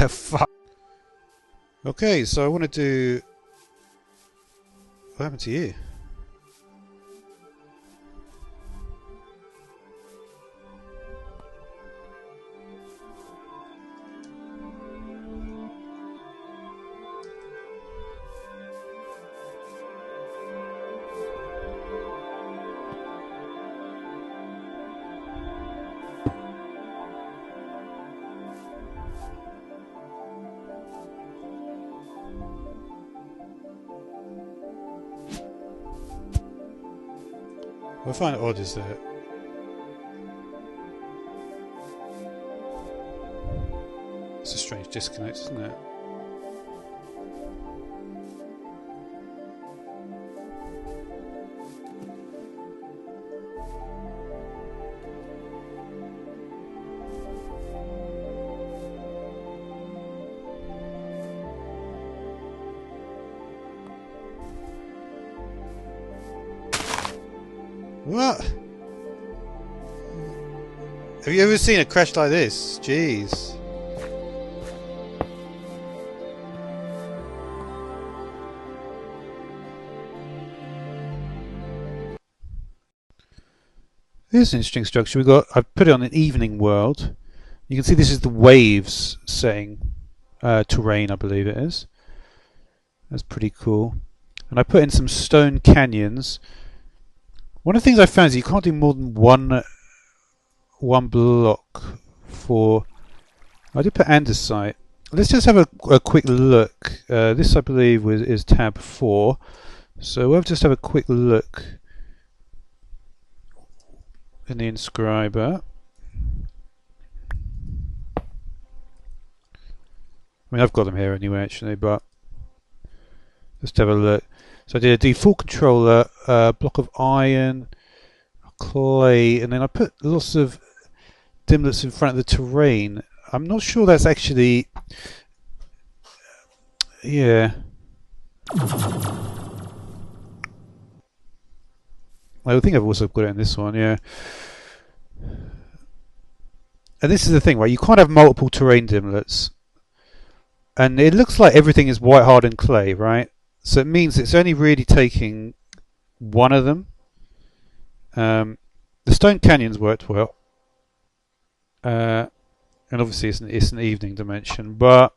Fuck. Okay, so I want to do... What happened to you? What I find odd is that it's a strange disconnect, isn't it? What? Have you ever seen a crash like this? Jeez. Here's an interesting structure. I've put it on an evening world. You can see this is the waves setting terrain, I believe it is. That's pretty cool. And I put in some stone canyons. One of the things I found is you can't do more than one block for... I did put andesite. Let's just have a quick look. This I believe is tab 4. So we'll just have a quick look in the inscriber. I mean, I've got them here anyway actually, but just have a look. So I did a default controller, block of iron, clay, and then I put lots of dimlets in front of the terrain. I'm not sure that's actually... Yeah. I think I've also got it in this one, yeah. And this is the thing, right? You can't have multiple terrain dimlets. And it looks like everything is white hardened clay, right? So it means it's only really taking one of them. The stone canyons worked well, and obviously it's an evening dimension. But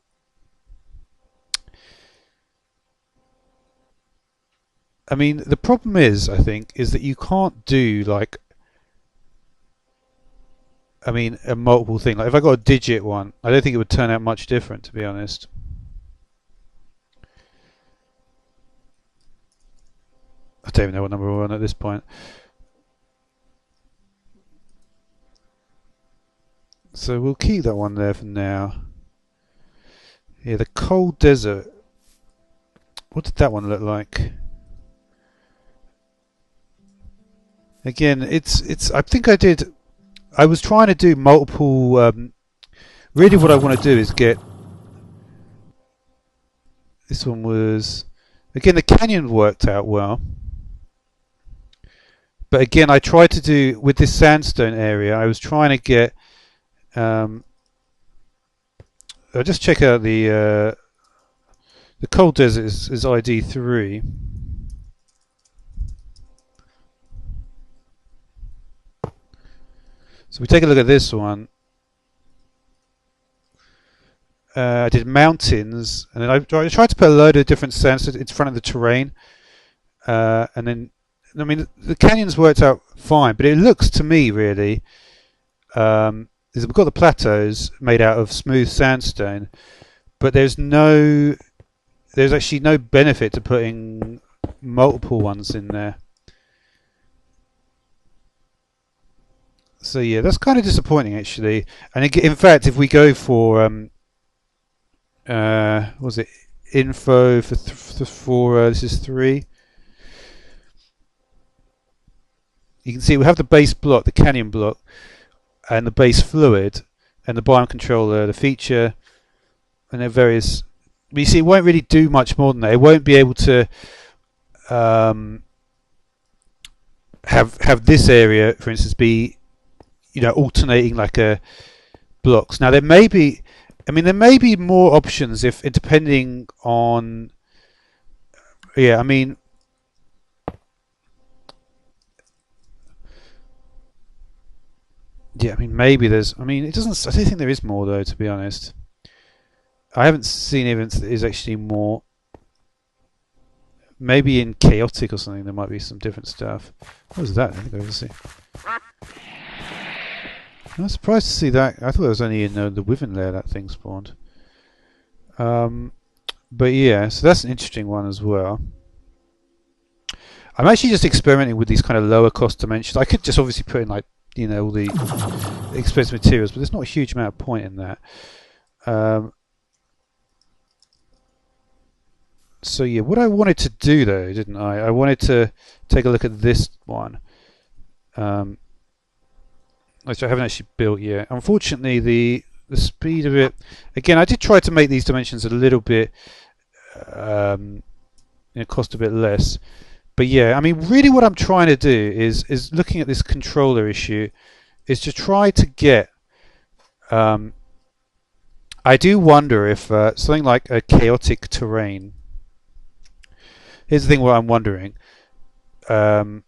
I mean, the problem is, I think, is that you can't do like, I mean, a multiple thing. Like if I got a digit one, I don't think it would turn out much different, to be honest. I don't even know what number we're on at this point. So we'll keep that one there for now. Yeah, the cold desert. What did that one look like? Again, it's. I think I was trying to do multiple. Really, what I want to do is get. This one was. Again, the canyon worked out well. But again, I tried to do, with this sandstone area, I was trying to get, I'll just check out the cold desert is ID 3. So we take a look at this one. I did mountains, and then I tried to put a load of different sandstone in front of the terrain, and then, I mean, the canyons worked out fine, but it looks to me really, we've got the plateaus made out of smooth sandstone, but there's actually no benefit to putting multiple ones in there. So yeah, that's kind of disappointing actually. And in fact, if we go for what was it, info for this is 3. You can see we have the base block, the canyon block, and the base fluid, and the biome controller, the feature, and then various. But you see, it won't really do much more than that. It won't be able to have this area, for instance, be, you know, alternating like a blocks. Now there may be I mean, there may be more options if depending on. Yeah, I mean, yeah, I mean, maybe there's. I mean, it doesn't. I don't think there is more though, to be honest. I haven't seen evidence that there's actually more. Maybe in chaotic or something, there might be some different stuff. What was that? I think I over see. I'm surprised to see that. I thought it was only in the Wyvern layer that thing spawned. But yeah, so that's an interesting one as well. I'm actually just experimenting with these kind of lower cost dimensions. I could just obviously put in like all the expensive materials, but there's not a huge amount of point in that. So yeah, what I wanted to do though, didn't I? I wanted to take a look at this one, which I haven't actually built yet. Unfortunately, the speed of it. Again, I did try to make these dimensions a little bit, cost a bit less. But yeah, I mean, really, what I'm trying to do is looking at this controller issue, is to try to get. I do wonder if something like a chaotic terrain. Here's the thing: what I'm wondering. So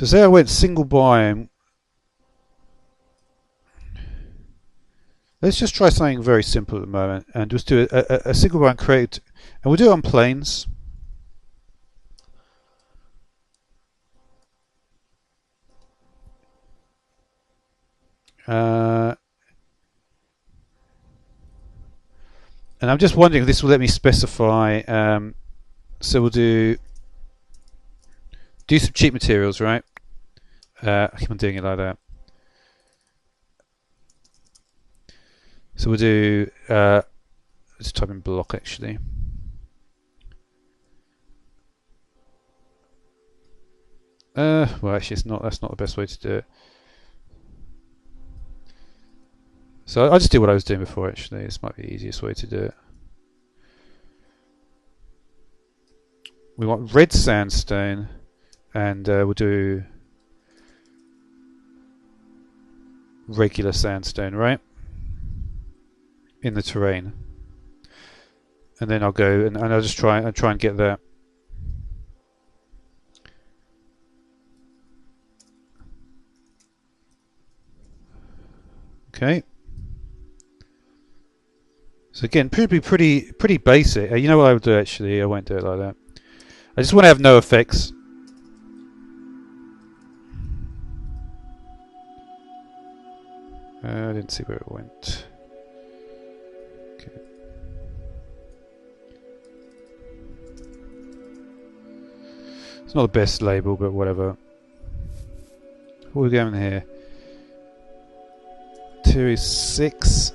say I went single biome. Let's just try something very simple at the moment and just do a single biome create, and we'll do it on planes. And I'm just wondering if this will let me specify. So we'll do some cheap materials, right? I keep on doing it like that. So we'll do. Let's type in block actually. Well, actually, it's not. That's not the best way to do it. So I'll just do what I was doing before. Actually, this might be the easiest way to do it. We want red sandstone, and we'll do regular sandstone, right? In the terrain, and then I'll go and I'll just try and get that. Okay. So again, pretty basic. You know what I would do actually? I won't do it like that. I just want to have no effects. I didn't see where it went. Okay. It's not the best label, but whatever. What are we going here? Series 6.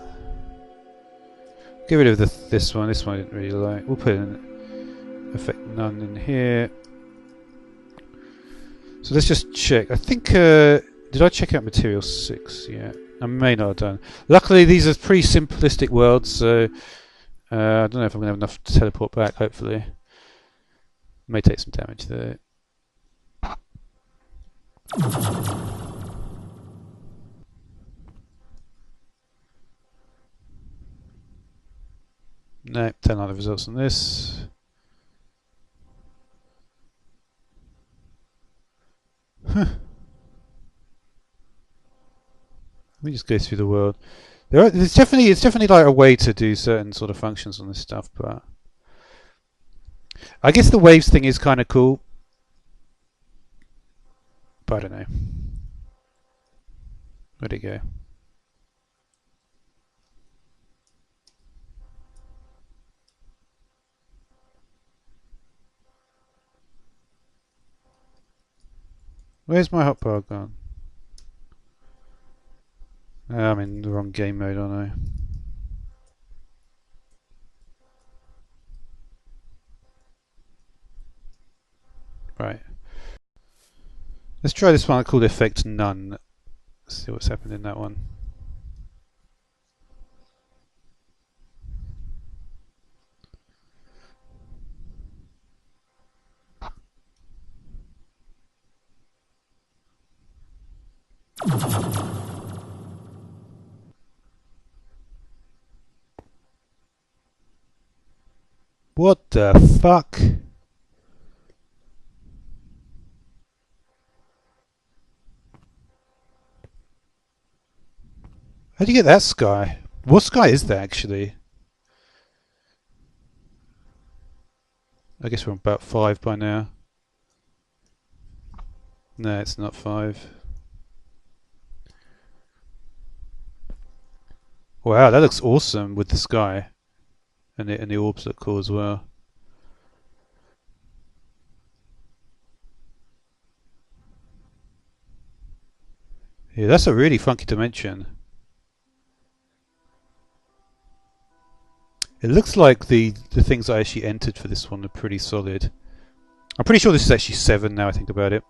Get rid of this one. This one I didn't really like. We'll put in effect none in here. So let's just check. I think did I check out material 6? Yeah, I may not have done. Luckily, these are pretty simplistic worlds, so I don't know if I'm gonna have enough to teleport back. Hopefully, may take some damage there. No, don't like the results on this. Let me just go through the world. It's definitely like a way to do certain sort of functions on this stuff, but I guess the waves thing is kind of cool. But I don't know. Where'd it go? Where's my hotbar gone? I'm in the wrong game mode, aren't I? Right. Let's try this one called Effect None. Let's see what's happened in that one. What the fuck? How do you get that sky? What sky is that actually? I guess we're on about 5 by now. No, it's not 5. Wow, that looks awesome with the sky. And the orbs look cool as well. Yeah, that's a really funky dimension. It looks like the things I actually entered for this one are pretty solid. I'm pretty sure this is actually 7 now I think about it.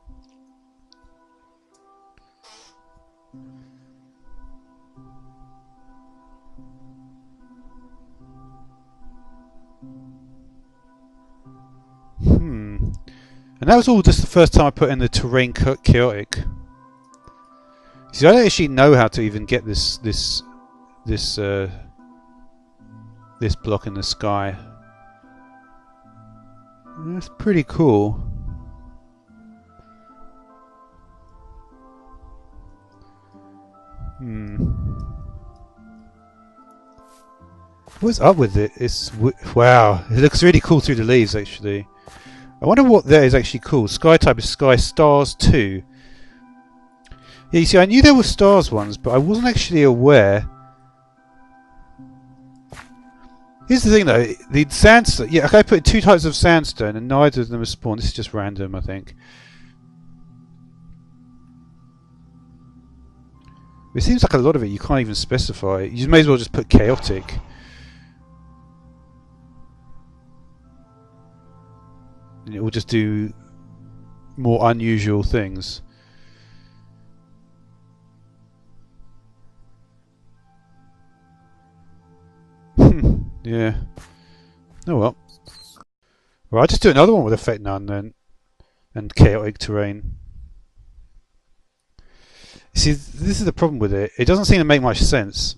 And that was all just the first time I put in the terrain chaotic. See, I don't actually know how to even get this block in the sky. That's pretty cool. What's up with it? Wow, it looks really cool through the leaves actually. I wonder what that is actually called. Sky type is Sky Stars 2. Yeah, you see, I knew there were stars ones, but I wasn't actually aware. Here's the thing though, the sandstone, yeah, okay, I put 2 types of sandstone and neither of them are spawned. This is just random, I think. It seems like a lot of it you can't even specify. You may as well just put chaotic. And it will just do more unusual things. Yeah. Oh well. Well, I'll just do another one with effect none then. And chaotic terrain. See, this is the problem with it. It doesn't seem to make much sense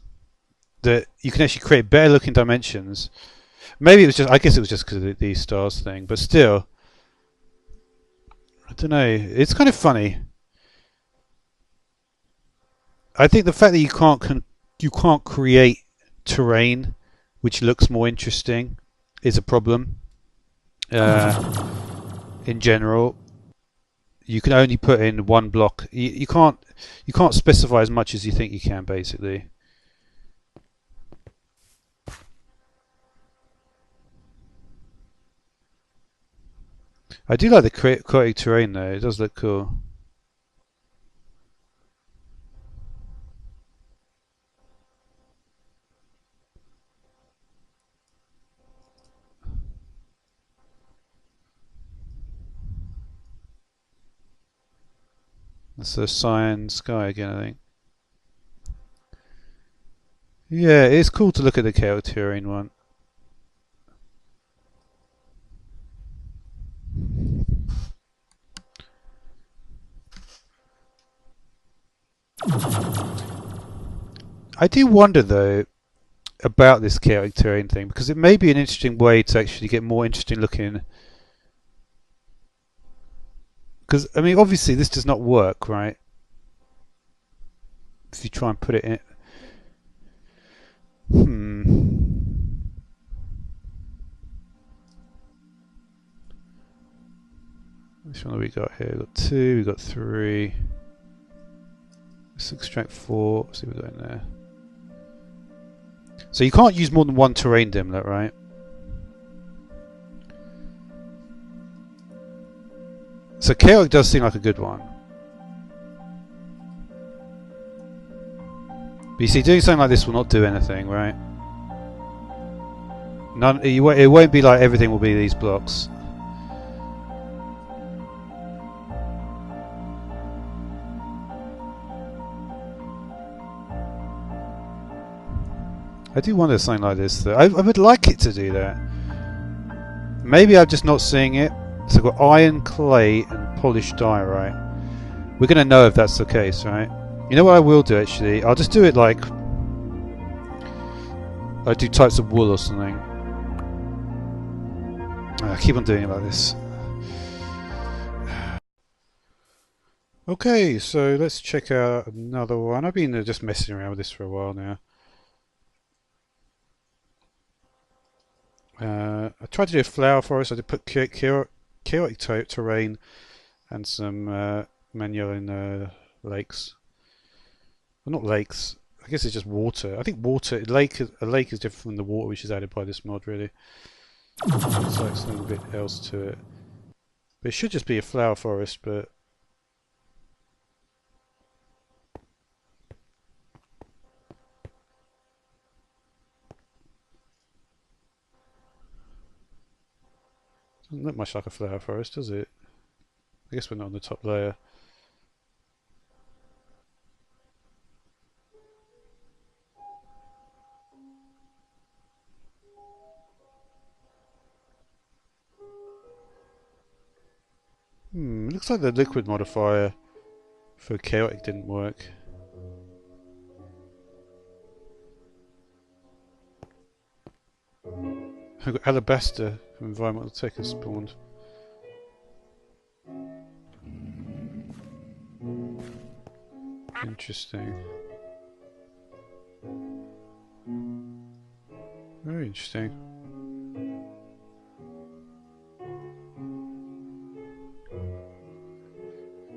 that you can actually create better looking dimensions. Maybe it was just, I guess it was just because of the stars thing, but still. I don't know. It's kind of funny. I think the fact that you can't create terrain which looks more interesting is a problem. In general, you can only put in one block. You can't specify as much as you think you can, basically. I do like the chaotic terrain though. It does look cool. That's the cyan sky again, I think. Yeah, it's cool to look at the chaotic terrain one. I do wonder though about this chaotic terrain thing, because it may be an interesting way to actually get more interesting looking. Because, I mean, obviously this does not work, right? If you try and put it in. Which one have we got here? We've got 2, we've got 3. Let's extract 4. See what we've got in there. So you can't use more than one terrain dimlet, right? So chaotic does seem like a good one. But you see, doing something like this will not do anything, right? It won't be like everything will be these blocks. I do wonder something like this though. I would like it to do that. Maybe I'm just not seeing it. So I've got iron, clay and polished diorite. We're going to know if that's the case, right? You know what I will do actually? I'll just do it like... I do types of wool or something. I keep on doing it like this. Okay, so let's check out another one. I've been just messing around with this for a while now. I tried to do a flower forest. I did put chaotic terrain and some Magnolian lakes. Well, not lakes. I guess it's just water. I think a lake is different from the water which is added by this mod, really. It's like something a bit else to it. But it should just be a flower forest, but doesn't look much like a flower forest, does it? I guess we're not on the top layer. It looks like the liquid modifier for chaotic didn't work. I've got alabaster from environmental tech has spawned. Interesting. Very interesting.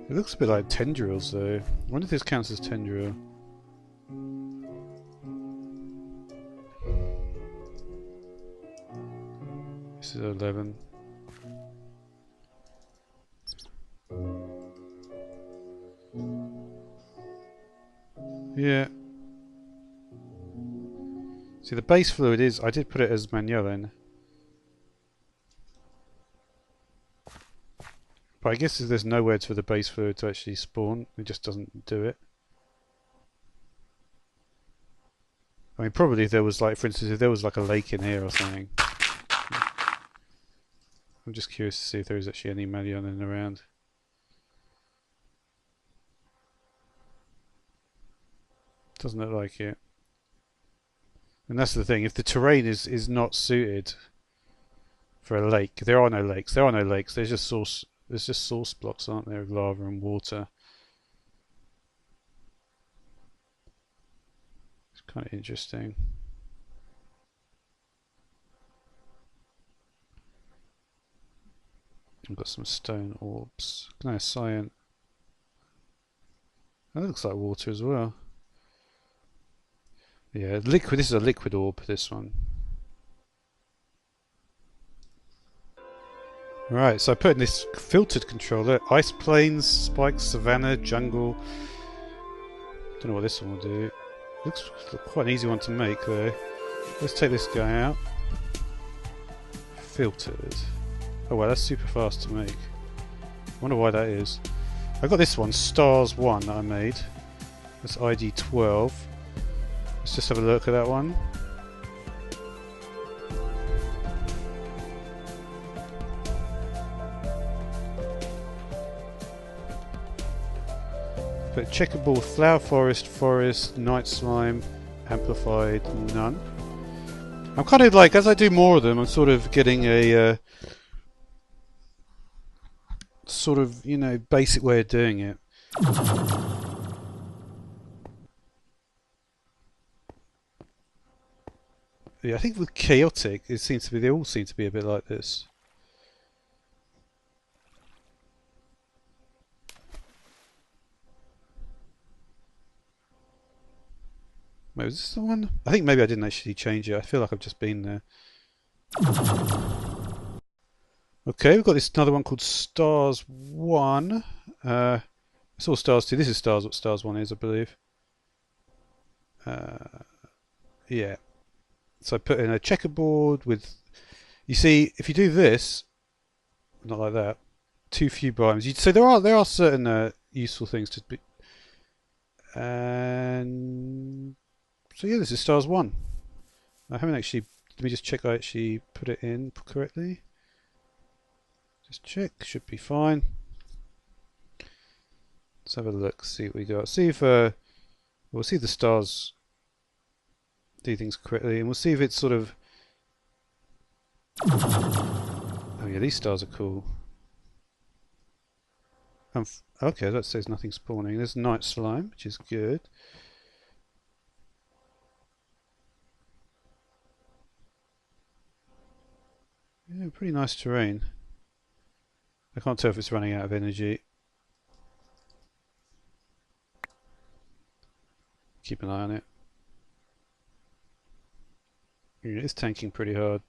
It looks a bit like tendrils though. I wonder if this counts as tendril. This is 11. Yeah. See, the base fluid is, I did put it as Magnolian. But I guess there's nowhere for the base fluid to actually spawn. It just doesn't do it. I mean, probably if there was, like, for instance, if there was like a lake in here or something. I'm just curious to see if there is actually any Magnolian around. Doesn't look like it. And that's the thing, if the terrain is not suited for a lake, there are no lakes. There are no lakes. There's just source blocks, aren't there, of lava and water. It's kind of interesting. I've got some stone orbs. No, cyan. That looks like water as well. Yeah, liquid. This is a liquid orb, this one. Right, so I put in this filtered controller. Ice plains, spikes, savanna, jungle. Don't know what this one will do. Looks quite an easy one to make though. Let's take this guy out. Filtered. Oh wow, that's super fast to make. Wonder why that is. I got this one, Stars 1, that I made. That's ID 12. Let's just have a look at that one. But checkerboard, flower forest, night slime, amplified, none. I'm kind of like, as I do more of them, I'm sort of getting a sort of, you know, basic way of doing it. Yeah, I think with chaotic, it seems to be, they all seem to be a bit like this. Wait, was this the one? I think maybe I didn't actually change it. I feel like I've just been there. Okay, we've got this another one called Stars 1. It's all Stars 2. This is Stars, what Stars 1 is, I believe. Yeah. So I put in a checkerboard with... You see, if you do this, not like that, too few biomes. So there are certain useful things to be... And... So yeah, this is Stars 1. I haven't actually... Let me just check I actually put it in correctly. Just check, should be fine. Let's have a look, see what we got. See if we'll see if the stars do things correctly, and we'll see if it's sort of Oh yeah, these stars are cool. Okay, that says nothing spawning. There's night slime, which is good. Yeah, pretty nice terrain. I can't tell if it's running out of energy. Keep an eye on it. Yeah, it's tanking pretty hard.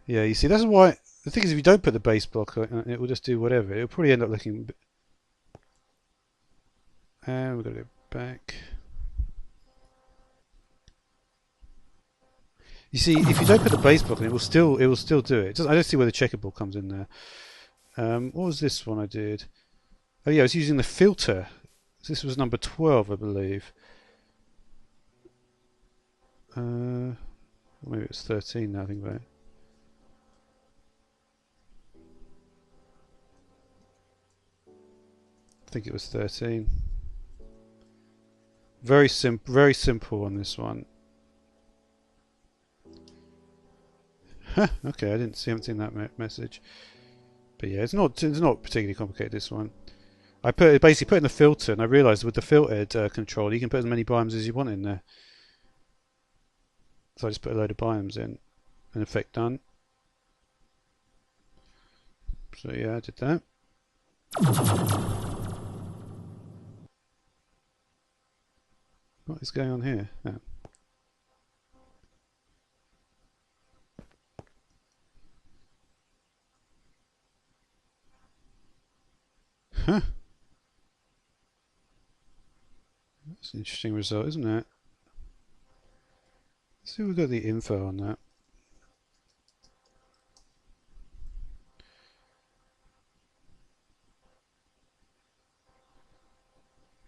Yeah, you see, that's why. The thing is, if you don't put the base block on, it will just do whatever. It'll probably end up looking. And we've got to go back. You see, if you don't put the base block in, it will still do it. I don't see where the checkerboard comes in there. What was this one I did? Oh yeah, I was using the filter. This was number 12, I believe. Maybe it's 13 now. I think about it. I think it was 13. Very simple on this one. Okay, haven't seen that message. But yeah, it's not particularly complicated, this one. I basically put in the filter, and I realised with the filtered control, you can put as many biomes as you want in there. So I just put a load of biomes in, and effect done. So yeah, I did that. What is going on here? Oh. Huh. That's an interesting result, isn't it? Let's see if we've got the info on that.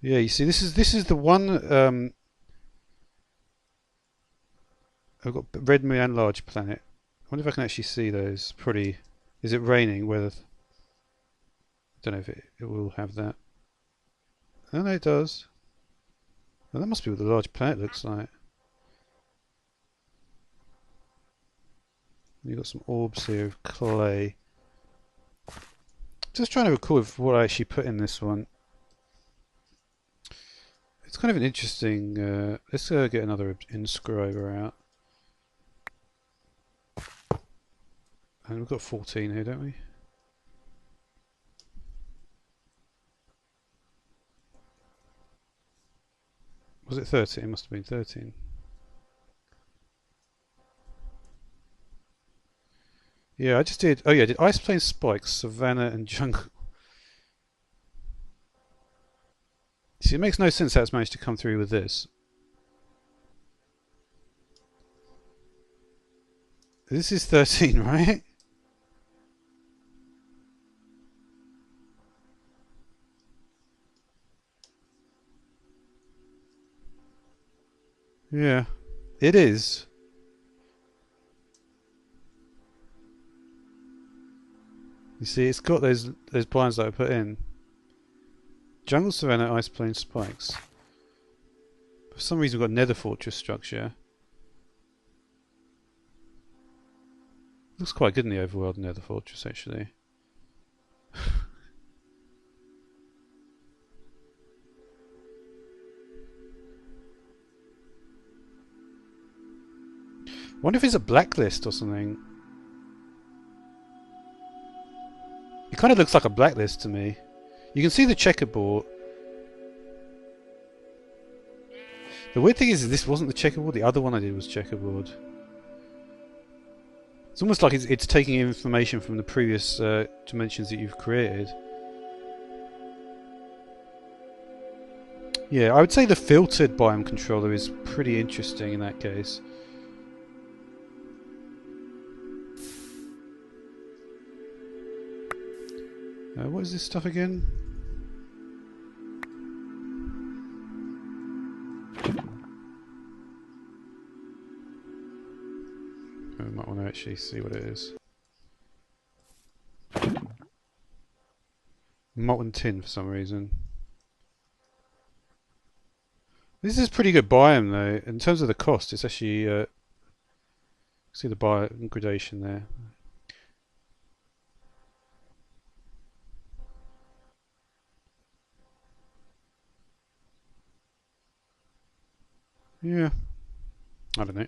Yeah, you see, this is the one. I've got red moon and large planet. I wonder if I can actually see those. Pretty. Is it raining? Whether I don't know if it will have that. Oh no, it does. Well, that must be what the large planet looks like. You've got some orbs here of clay. Just trying to recall what I actually put in this one. It's kind of an interesting. Let's get another inscriber out. And we've got 14 here, don't we? Was it 13? It must have been 13. Yeah, I just did. Oh yeah, I did ice plain spikes, savanna, and jungle. See, it makes no sense how it's managed to come through with this. This is 13, right? Yeah, it is. You see, it's got those blinds that I put in. Jungle, savanna, ice plain, spikes. For some reason, we've got nether fortress structure. Looks quite good in the overworld nether fortress, actually. Wonder if it's a blacklist or something. It kind of looks like a blacklist to me. You can see the checkerboard. The weird thing is this wasn't the checkerboard. The other one I did was checkerboard. It's almost like it's taking information from the previous dimensions that you've created. Yeah, I would say the filtered biome controller is pretty interesting in that case. What is this stuff again? I might want to actually see what it is. Molten tin for some reason. This is pretty good biome though. In terms of the cost, it's actually see the biome gradation there. Yeah, I don't know.